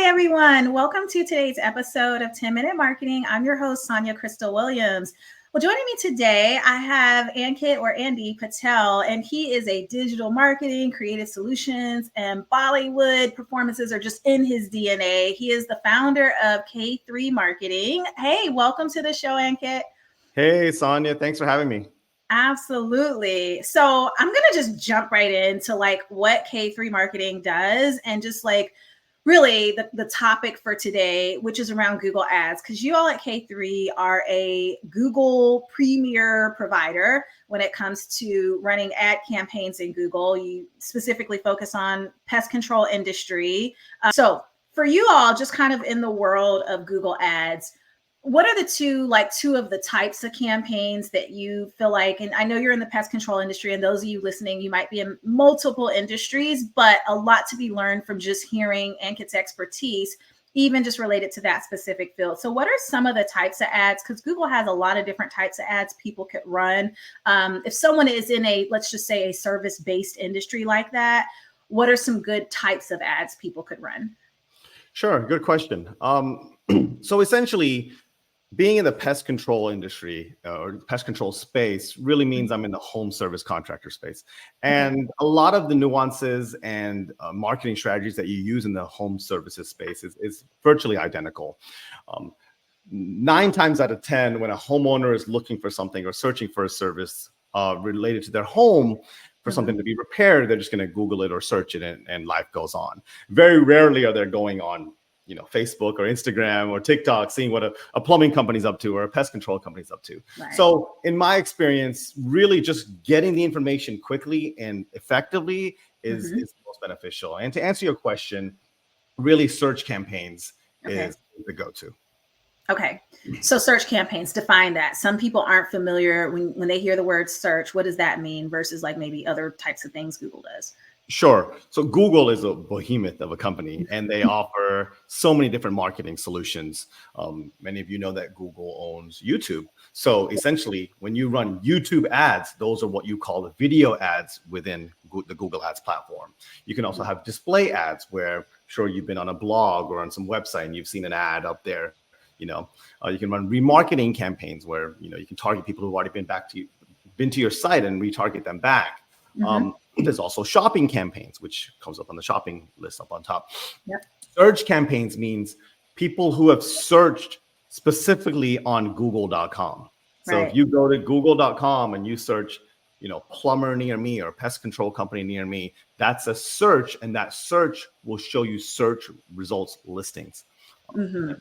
everyone. Welcome to today's episode of 10-Minute Marketing. I'm your host, Sonja Crystal Williams. Well, joining me today, I have Ankit or Ankit Patel, and he is a digital marketing, creative solutions, and Bollywood performances are just in his DNA. He is the founder of K3 Marketing. Hey, welcome to the show, Ankit. Hey, Sonja. Thanks for having me. Absolutely. So I'm going to just jump right into like what K3 Marketing does and just like really the topic for today, which is around Google Ads, because you all at K3 are a Google premier provider when it comes to running ad campaigns in Google. You specifically focus on pest control industry. So for you all, just kind of in the world of Google Ads, what are the two of the types of campaigns that you feel like, and I know you're in the pest control industry, and those of you listening, you might be in multiple industries, but a lot to be learned from just hearing Ankit's expertise, even just related to that specific field. So what are some of the types of ads? Because Google has a lot of different types of ads people could run. If someone is in let's just say a service-based industry like that, what are some good types of ads people could run? Sure, good question. So essentially, being in the pest control industry or pest control space really means I'm in the home service contractor space. And a lot of the nuances and marketing strategies that you use in the home services space is virtually identical. 9 times out of 10, when a homeowner is looking for something or searching for a service related to their home, for something to be repaired, they're just going to Google it or search it, and life goes on. Very rarely are they going on Facebook or Instagram or TikTok, seeing what a plumbing company's up to or a pest control company's up to. Right. So in my experience, really just getting the information quickly and effectively is the most beneficial. And to answer your question, really search campaigns is the go-to. Okay. So search campaigns, define that. Some people aren't familiar when they hear the word search. What does that mean versus like maybe other types of things Google does? Sure. So Google is a behemoth of a company, and they offer so many different marketing solutions. Many of you know that Google owns YouTube. So essentially, when you run YouTube ads, those are what you call the video ads within the Google Ads platform. You can also have display ads where, sure, you've been on a blog or on some website and you've seen an ad up there. You can run remarketing campaigns where, you can target people who've already been to your site and retarget them back. There's also shopping campaigns, which comes up on the shopping list up on top. Yep. Search campaigns means people who have searched specifically on google.com. So if you go to google.com and you search, plumber near me or pest control company near me, that's a search, and that search will show you search results listings. And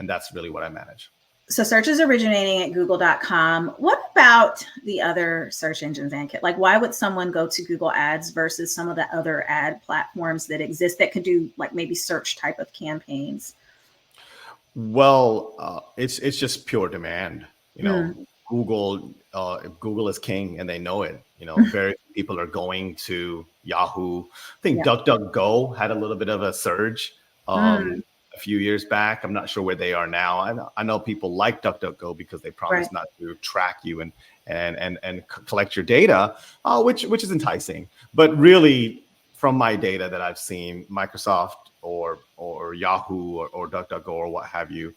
that's really what I manage. So search is originating at google.com. What about the other search engines, Ankit? Like, why would someone go to Google Ads versus some of the other ad platforms that exist that could do like maybe search type of campaigns? Well, it's just pure demand. Google is king, and they know it. Very few people are going to Yahoo. I think DuckDuckGo had a little bit of a surge. A few years back. I'm not sure where they are now. I know people like DuckDuckGo because they promise not to track you and collect your data, which is enticing. But really, from my data that I've seen, Microsoft or Yahoo or DuckDuckGo or what have you,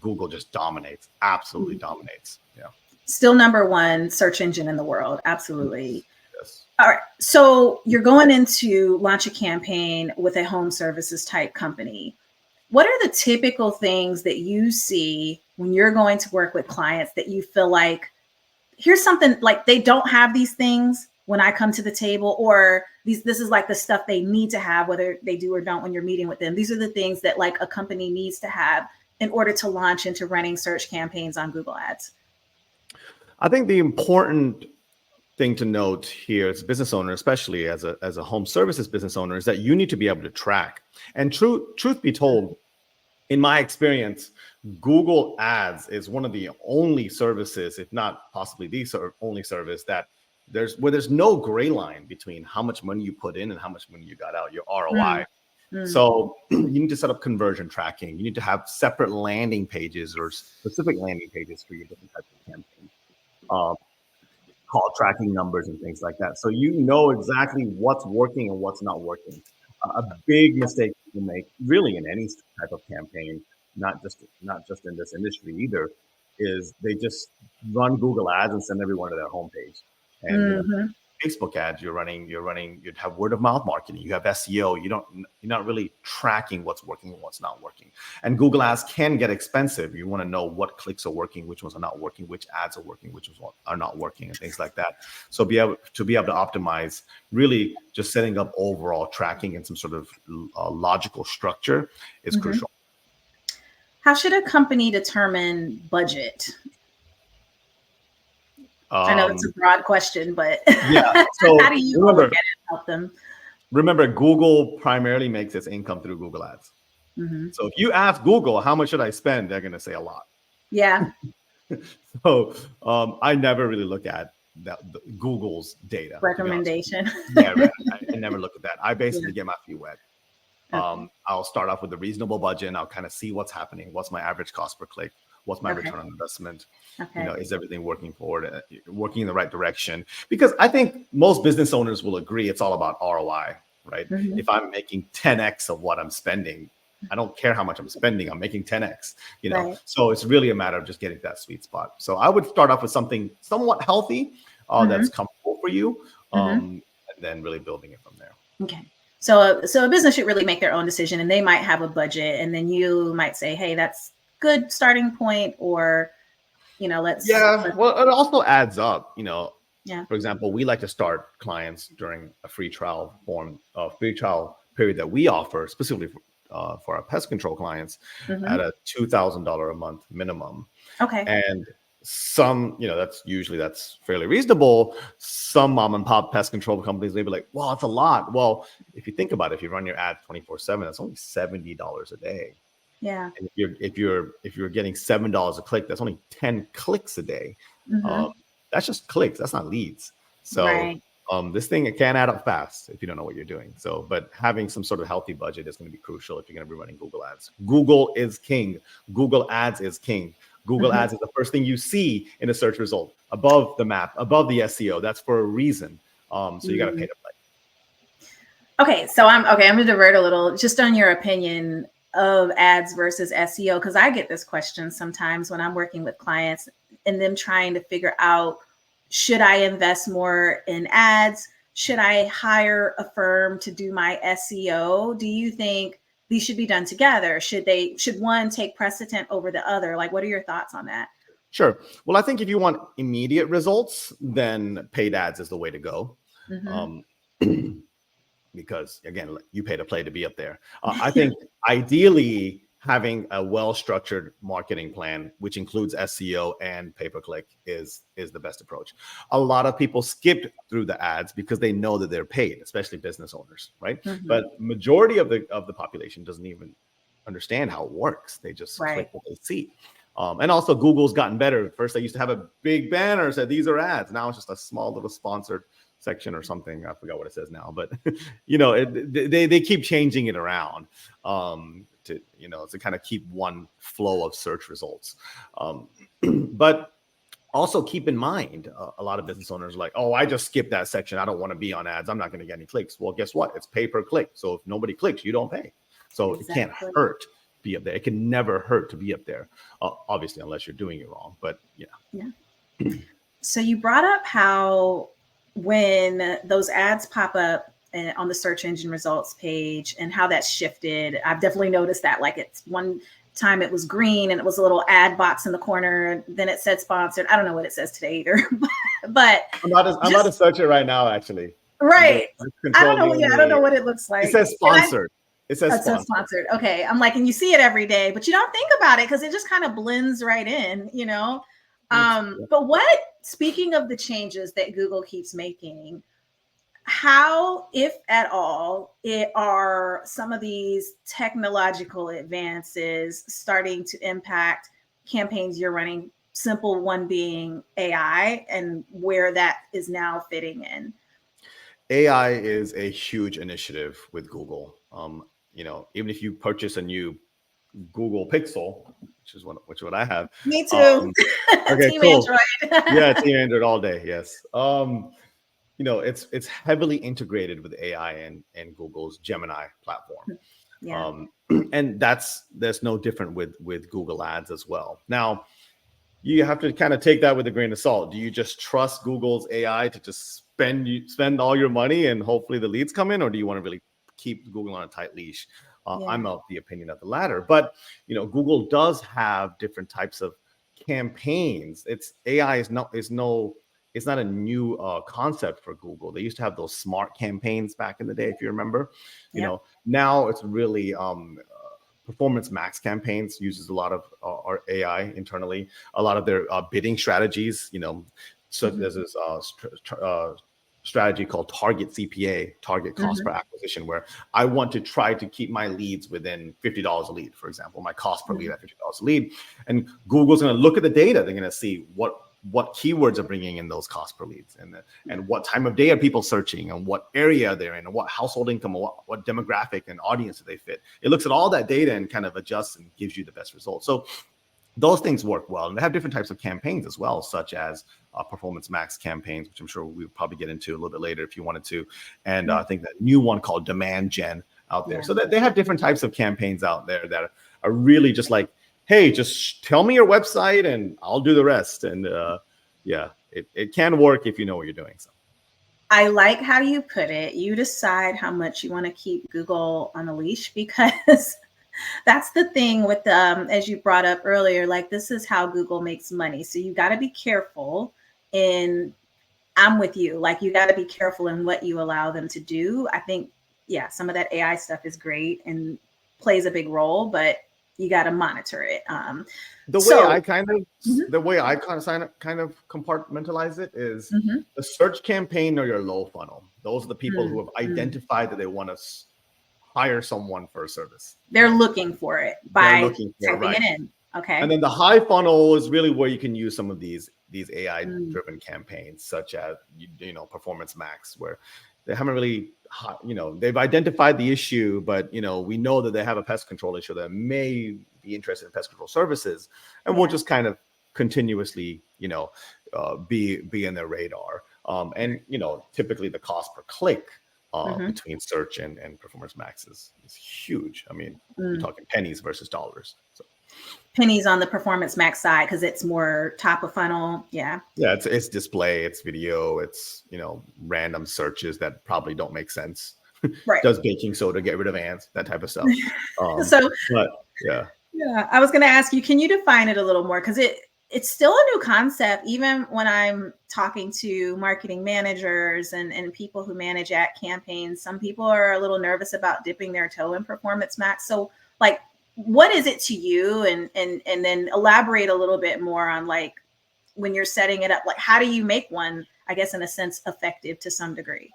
Google just dominates, absolutely dominates. Yeah. Still number one search engine in the world. Absolutely. Yes. All right. So you're going into launch a campaign with a home services type company. What are the typical things that you see when you're going to work with clients that you feel like, here's something like they don't have these things when I come to the table, or this is like the stuff they need to have, whether they do or don't when you're meeting with them. These are the things that like a company needs to have in order to launch into running search campaigns on Google Ads. I think the important thing to note here as a business owner, especially as a home services business owner, is that you need to be able to track. And truth be told, in my experience, Google Ads is one of the only services, if not possibly the only service, that there's no gray line between how much money you put in and how much money you got out, your ROI. So you need to set up conversion tracking. You need to have separate landing pages or specific landing pages for your different types of campaigns, call tracking numbers and things like that. So you know exactly what's working and what's not working. a big mistake people make, really, in any type of campaign, not just in this industry either, is they just run Google ads and send everyone to their homepage. And Facebook ads, you'd have word of mouth marketing, you have SEO, you're not really tracking what's working and what's not working. And Google ads can get expensive. You want to know what clicks are working, which ones are not working, which ads are working, which ones are not working, and things like that. So be able to optimize, really just setting up overall tracking and some sort of logical structure is crucial. How should a company determine budget? I know it's a broad question, but yeah. So how do you look at it and help them? Remember, Google primarily makes its income through Google ads. So if you ask Google, how much should I spend? They're going to say a lot. Yeah. So I never really look at Google's data. Recommendation. Yeah, right. I never look at that. I basically get my feet wet. I'll start off with a reasonable budget and I'll kind of see what's happening. What's my average cost per click? What's my return on investment? Is everything working working in the right direction? Because I think most business owners will agree it's all about ROI, right? If I'm making 10x of what I'm spending, I don't care how much I'm spending, I'm making 10x, So it's really a matter of just getting that sweet spot. So I would start off with something somewhat healthy that's comfortable for you, and then really building it from there. Okay. So a business should really make their own decision, and they might have a budget, and then you might say, hey, that's good starting point, or let's well, it also adds up. Yeah. For example, we like to start clients during a free trial period that we offer specifically for our pest control clients at a $2,000 a month minimum. Okay. And some, that's fairly reasonable. Some mom and pop pest control companies, they'd be like, well, it's a lot. Well, if you think about it, if you run your ad 24/7, that's only $70 a day. Yeah. And if you're getting $7 a click, that's only 10 clicks a day. That's just clicks. That's not leads. So this thing, it can add up fast if you don't know what you're doing. So, but having some sort of healthy budget is going to be crucial if you're going to be running Google ads. Google is king. Google ads is king. Google ads is the first thing you see in a search result, above the map, above the SEO. That's for a reason. So you got to pay to play. Okay. So I'm going to divert a little just on your opinion of ads versus SEO, because I get this question sometimes when I'm working with clients and them trying to figure out, should I invest more in ads? Should I hire a firm to do my SEO? Do you think these should be done together? Should one take precedent over the other? Like, what are your thoughts on that? Sure. Well, I think if you want immediate results, then paid ads is the way to go. Because again, you pay to play to be up there. I think ideally having a well-structured marketing plan, which includes SEO and pay-per-click, is the best approach. A lot of people skip through the ads because they know that they're paid, especially business owners, right? But majority of the population doesn't even understand how it works. They just click what they see. And also Google's gotten better. First, they used to have a big banner that said these are ads. Now it's just a small little sponsored section or something. I forgot what it says now, but they keep changing it around to kind of keep one flow of search results. But also keep in mind, a lot of business owners are like, oh, I just skipped that section. I don't want to be on ads. I'm not going to get any clicks. Well, guess what? It's pay per click. So if nobody clicks, you don't pay. So it can't hurt to be up there. It can never hurt to be up there, obviously, unless you're doing it wrong. But yeah. So you brought up how when those ads pop up on the search engine results page and how that's shifted, I've definitely noticed that. Like, it's one time it was green and it was a little ad box in the corner. Then it said sponsored. I don't know what it says today either, but I'm about to search it right now, actually. Right. I don't know. I don't know what it looks like. It says sponsored. It says sponsored. Okay. I'm like, and you see it every day, but you don't think about it because it just kind of blends right in, But speaking of the changes that Google keeps making, how, if at all, are some of these technological advances starting to impact campaigns you're running? Simple one being AI, and where that is now fitting in. AI is a huge initiative with Google. Even if you purchase a new Google Pixel, which is what I have. Me too. Okay, Team cool. Android. Yeah, Team Android all day. Yes. it's heavily integrated with AI and Google's Gemini platform. Yeah. And there's no different with Google Ads as well. Now, you have to kind of take that with a grain of salt. Do you just trust Google's AI to just spend all your money and hopefully the leads come in, or do you want to really keep Google on a tight leash? I'm of the opinion of the latter. But Google does have different types of campaigns. AI is not a new concept for Google. They used to have those smart campaigns back in the day, if you remember. Now it's really Performance Max campaigns uses a lot of our AI internally. A lot of their bidding strategies, so there's this strategy called target CPA, target cost per acquisition, where I want to try to keep my leads within $50 a lead, for example, my cost per lead at $50 a lead. And Google's going to look at the data. They're going to see what keywords are bringing in those cost per leads, and what time of day are people searching, and what area they're in, and what household income, or what demographic and audience do they fit. It looks at all that data and kind of adjusts and gives you the best results. So those things work well. And they have different types of campaigns as well, such as Performance Max campaigns, which I'm sure we'll probably get into a little bit later if you wanted to. And I think that new one called Demand Gen out there. So that they have different types of campaigns out there that are really just like, hey, just tell me your website and I'll do the rest. And it can work if you know what you're doing. So I like how you put it. You decide how much you want to keep Google on a leash, because that's the thing with as you brought up earlier, like, this is how Google makes money. So you got to be careful I'm with you. Like, you got to be careful in what you allow them to do. I think, some of that AI stuff is great and plays a big role, but you got to monitor it. The way I kind of compartmentalize it is the search campaign or your low funnel. Those are the people who have identified that they want to hire someone for a service. They're looking for it by typing it in. Okay. And then the high funnel is really where you can use some of these AI driven campaigns, such as Performance Max, where they haven't really they've identified the issue, but we know that they have a pest control issue that may be interested in pest control services, and we'll just kind of continuously be in their radar. And typically the cost per click between search and Performance Max is huge. I mean, you're talking pennies versus dollars. So pennies on the Performance Max side, because it's more top of funnel. It's display, it's video, it's random searches that probably don't make sense. Right. Does baking soda get rid of ants? That type of stuff. I was going to ask you, can you define it a little more? Because it's still a new concept, even when I'm talking to marketing managers and people who manage ad campaigns. Some people are a little nervous about dipping their toe in Performance Max. So, like, what is it to you? And then elaborate a little bit more on, like, when you're setting it up, like, how do you make one, I guess, in a sense, effective to some degree?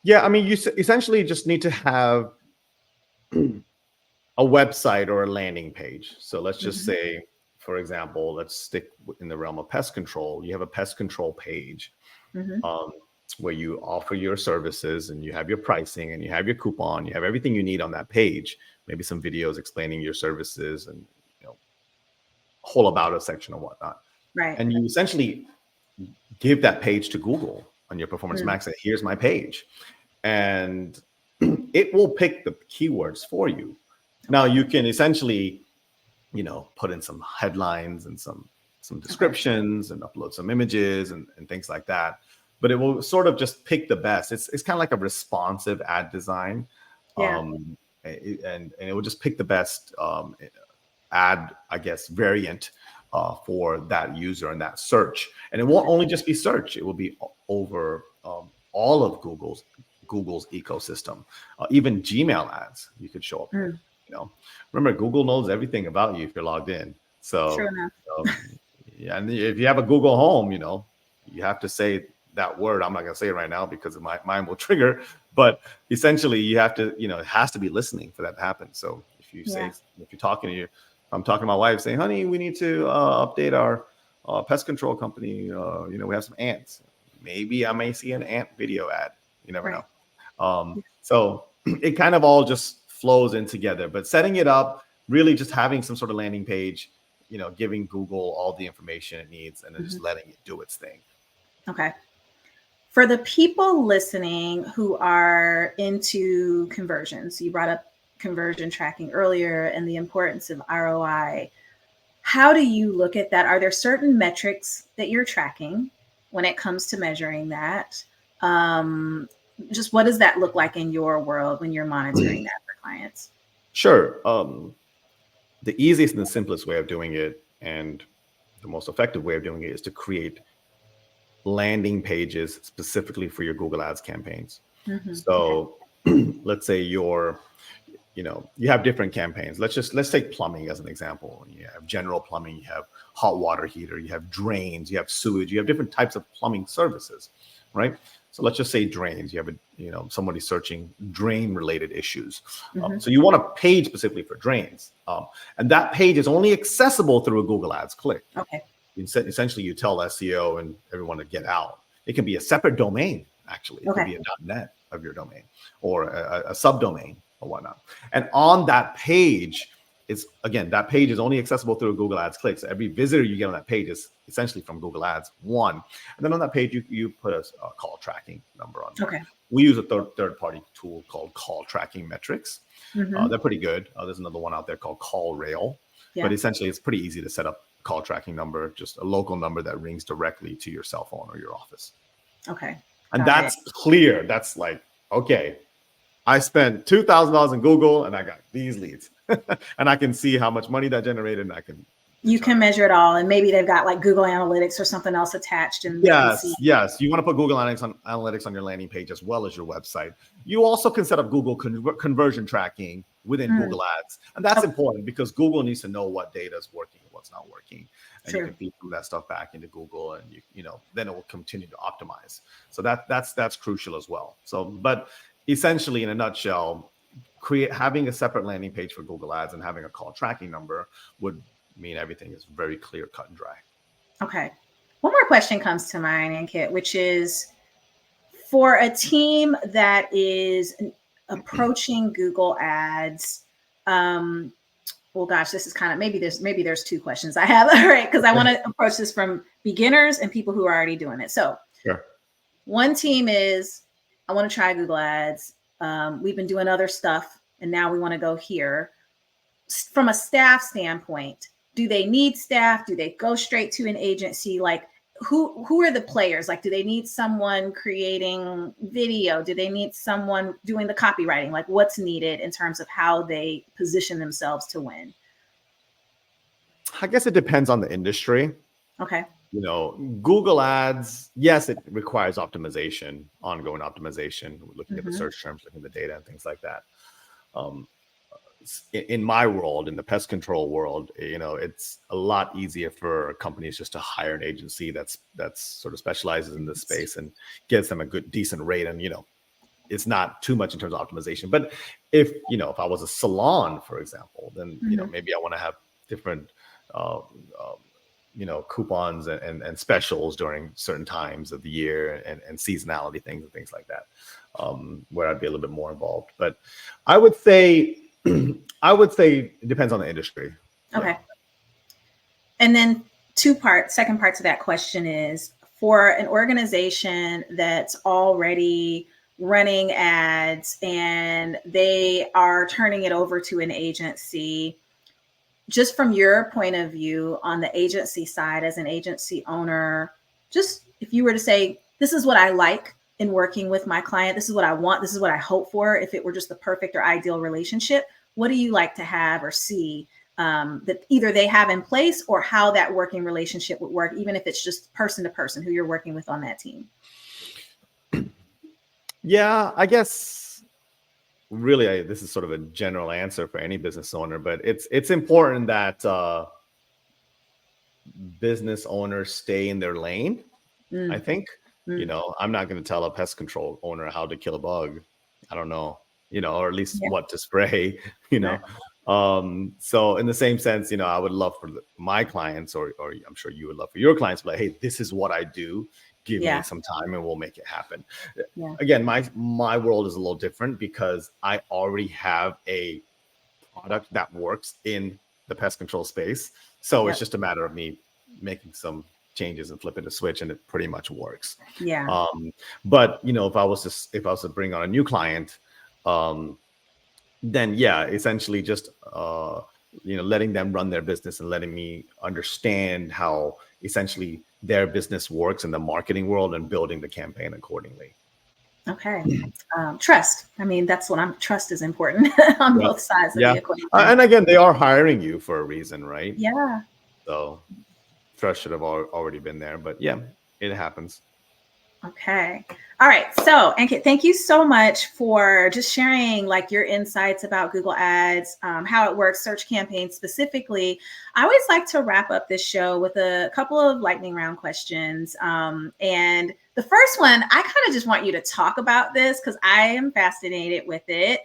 Yeah, I mean, you essentially just need to have a website or a landing page. So let's just say, for example, let's stick in the realm of pest control. You have a pest control page where you offer your services, and you have your pricing, and you have your coupon, you have everything you need on that page. Maybe some videos explaining your services, and whole about us section or whatnot. Right. And you essentially give that page to Google on your Performance Max, and here's my page, and it will pick the keywords for you. Now you can essentially, put in some headlines and some descriptions and upload some images and things like that. But it will sort of just pick the best. It's kind of like a responsive ad design. And it will just pick the best ad, I guess, variant for that user and that search. And it won't only just be search. It will be over all of Google's ecosystem. Even Gmail ads you could show up. Remember, Google knows everything about you if you're logged in. So, true enough. and if you have a Google Home, you have to say that word. I'm not going to say it right now because mine will trigger. But essentially, you have to, it has to be listening for that to happen. So if you say, if you're talking to I'm talking to my wife saying, honey, we need to update our pest control company. We have some ants. Maybe I may see an ant video ad. You never know. So it kind of all just flows in together. But setting it up, really just having some sort of landing page, giving Google all the information it needs, and then just letting it do its thing. Okay. For the people listening who are into conversions, you brought up conversion tracking earlier and the importance of ROI. How do you look at that? Are there certain metrics that you're tracking when it comes to measuring that? Just what does that look like in your world when you're monitoring that for clients? Sure. The easiest and the simplest way of doing it, and the most effective way of doing it, is to create landing pages specifically for your Google Ads campaigns. So let's say you have different campaigns. Let's take plumbing as an example. You have general plumbing, you have hot water heater, you have drains, you have sewage, you have different types of plumbing services, right? So let's just say drains. You have somebody searching drain related issues. So you want a page specifically for drains, and that page is only accessible through a Google Ads click. Okay. Essentially, you tell SEO and everyone to get out. It can be a separate domain, actually. It could be a .net of your domain, or a subdomain or whatnot. And on that page, that page is only accessible through a Google Ads click. So every visitor you get on that page is essentially from Google Ads, one. And then on that page, you put a call tracking number on there. Okay. We use a third-party tool called Call Tracking Metrics. They're pretty good. There's another one out there called Call Rail. But essentially, it's pretty easy to set up call tracking number, just a local number that rings directly to your cell phone or your office. Okay. And that's clear. That's like, okay, I spent $2,000 in Google and I got these leads. And I can see how much money that generated, and you can measure it all. And maybe they've got like Google Analytics or something else attached. And yes. You want to put Google Analytics on your landing page as well as your website. You also can set up Google conversion tracking within Google Ads. And that's important because Google needs to know what data is working and what's not working. And you can feed that stuff back into Google, and then it will continue to optimize. So that's crucial as well. So, but essentially, in a nutshell, having a separate landing page for Google Ads and having a call tracking number would mean everything is very clear, cut and dry. Okay. One more question comes to mind, Ankit, which is for a team that is approaching Google Ads. Well, gosh, this is kind of maybe there's two questions I have, all right, because I want to approach this from beginners and people who are already doing it. So, one team is, I want to try Google Ads. We've been doing other stuff, and now we want to go here. From a staff standpoint, do they need staff? Do they go straight to an agency? Like, who are the players? Like, do they need someone creating video? Do they need someone doing the copywriting? Like, what's needed in terms of how they position themselves to win? I guess it depends on the industry. Okay. Google Ads, yes, it requires optimization, ongoing optimization, looking at the search terms, looking at the data and things like that. In my world, in the pest control world, it's a lot easier for companies just to hire an agency that's sort of specializes in this space and gets them a decent rate. And, it's not too much in terms of optimization. But if I was a salon, for example, then, maybe I want to have different, coupons and specials during certain times of the year and seasonality things like that, where I'd be a little bit more involved. But I would say it depends on the industry. Okay. Yeah. And then second part to that question is, for an organization that's already running ads and they are turning it over to an agency, just from your point of view on the agency side as an agency owner, just if you were to say, this is what I like in working with my client, this is what I want, this is what I hope for, if it were just the perfect or ideal relationship, what do you like to have or see that either they have in place, or how that working relationship would work, even if it's just person to person who you're working with on that team? Yeah, I guess really this is sort of a general answer for any business owner, but it's important that business owners stay in their lane. I think, I'm not going to tell a pest control owner how to kill a bug. I don't know, or at least what to spray, So in the same sense, I would love for my clients, or I'm sure you would love for your clients, but hey, this is what I do. Give me some time and we'll make it happen. Yeah. Again, my world is a little different because I already have a product that works in the pest control space. So it's just a matter of me making some changes and flipping a switch, and it pretty much works. Yeah. But if I was to bring on a new client, then yeah, essentially just letting them run their business and letting me understand how essentially their business works in the marketing world and building the campaign accordingly. Okay. Trust. I mean, trust is important on both sides of the equation. And again, they are hiring you for a reason, right? Yeah. So trust should have already been there, but yeah, it happens. Okay. All right. So, Ankit, thank you so much for just sharing like your insights about Google Ads, how it works, search campaigns specifically. I always like to wrap up this show with a couple of lightning round questions. And the first one, I kind of just want you to talk about this because I am fascinated with it,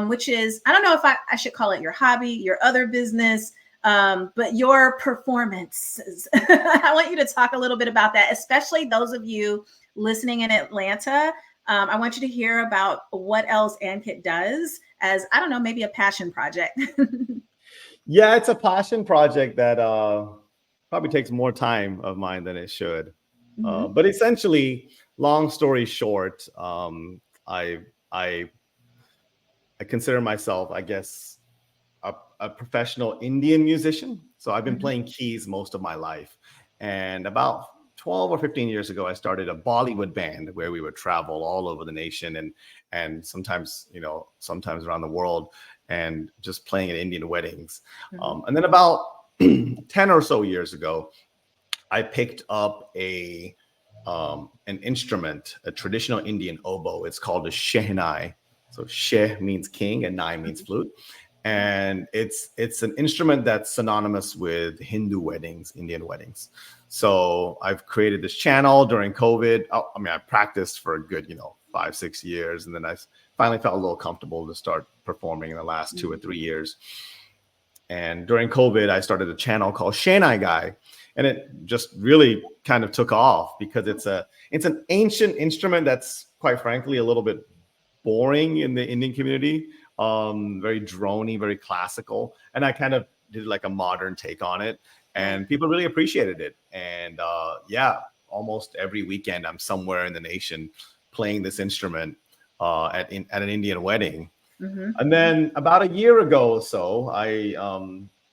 which is, I don't know if I should call it your hobby, your other business, but your performances. I want you to talk a little bit about that, especially those of you listening in Atlanta. I want you to hear about what else Ankit does as, I don't know, maybe a passion project. Yeah, it's a passion project that probably takes more time of mine than it should. But essentially, long story short, I consider myself, I guess, a professional Indian musician. So I've been playing keys most of my life. And about 12 or 15 years ago, I started a Bollywood band where we would travel all over the nation and sometimes around the world and just playing at Indian weddings. And then about 10 or so years ago, I picked up an instrument, a traditional Indian oboe. It's called a shehnai. So sheh means king and nai means flute. And it's an instrument that's synonymous with Hindu weddings, Indian weddings. So I've created this channel during COVID. I practiced for a good, 5-6 years. And then I finally felt a little comfortable to start performing in the last 2 or 3 years. And during COVID, I started a channel called Shehnai Guy. And it just really kind of took off because it's an ancient instrument that's quite frankly a little bit boring in the Indian community. Very droney, very classical. And I kind of did like a modern take on it. And people really appreciated it. And almost every weekend I'm somewhere in the nation playing this instrument at an Indian wedding. And then about a year ago or so, I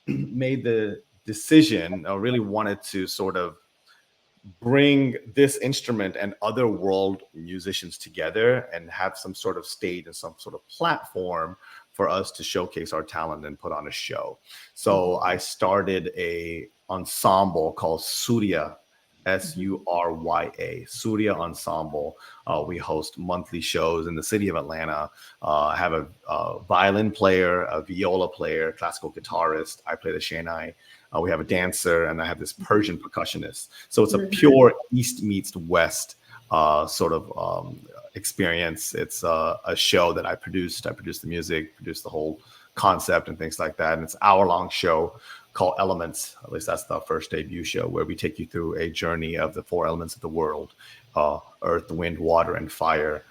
made the decision, I really wanted to sort of bring this instrument and other world musicians together and have some sort of stage and some sort of platform for us to showcase our talent and put on a show. So I started a ensemble called Surya, Surya, Surya Ensemble. We host monthly shows in the city of Atlanta. I have a violin player, a viola player, classical guitarist. I play the shehnai. We have a dancer, and I have this Persian percussionist. So it's a pure East meets West sort of experience. It's a show that I produced. I produced the music, produced the whole concept and things like that. And it's an hour-long show called Elements. At least that's the first debut show, where we take you through a journey of the 4 elements of the world: earth, wind, water, and fire,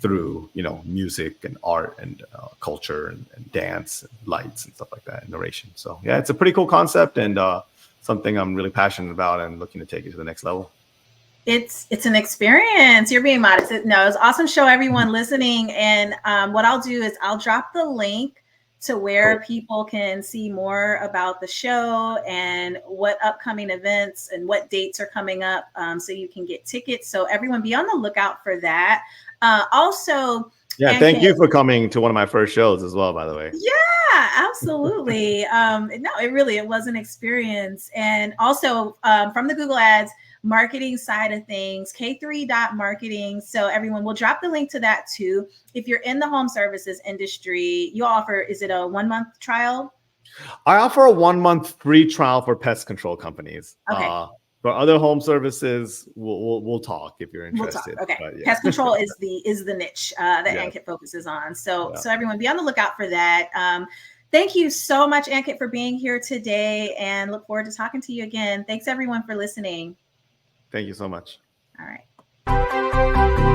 through music and art and culture and dance and lights and stuff like that, and narration. So yeah, it's a pretty cool concept and something I'm really passionate about and looking to take it to the next level. It's an experience. You're being modest. No, it's an awesome show, everyone listening. And what I'll do is I'll drop the link to where people can see more about the show and what upcoming events and what dates are coming up, so you can get tickets. So everyone be on the lookout for that. Also, thank you for coming to one of my first shows as well, by the way. Yeah, absolutely. No, it was an experience. And also from the Google Ads marketing side of things, K3.marketing. So everyone, will drop the link to that too. If you're in the home services industry, you offer, is it a 1-month trial? I offer a 1-month free trial for pest control companies. Okay. For other home services, we'll talk if you're interested. We'll talk. Okay. Pest control is the niche that Ankit focuses on. So everyone, be on the lookout for that. Thank you so much, Ankit, for being here today, and look forward to talking to you again. Thanks everyone for listening. Thank you so much. All right.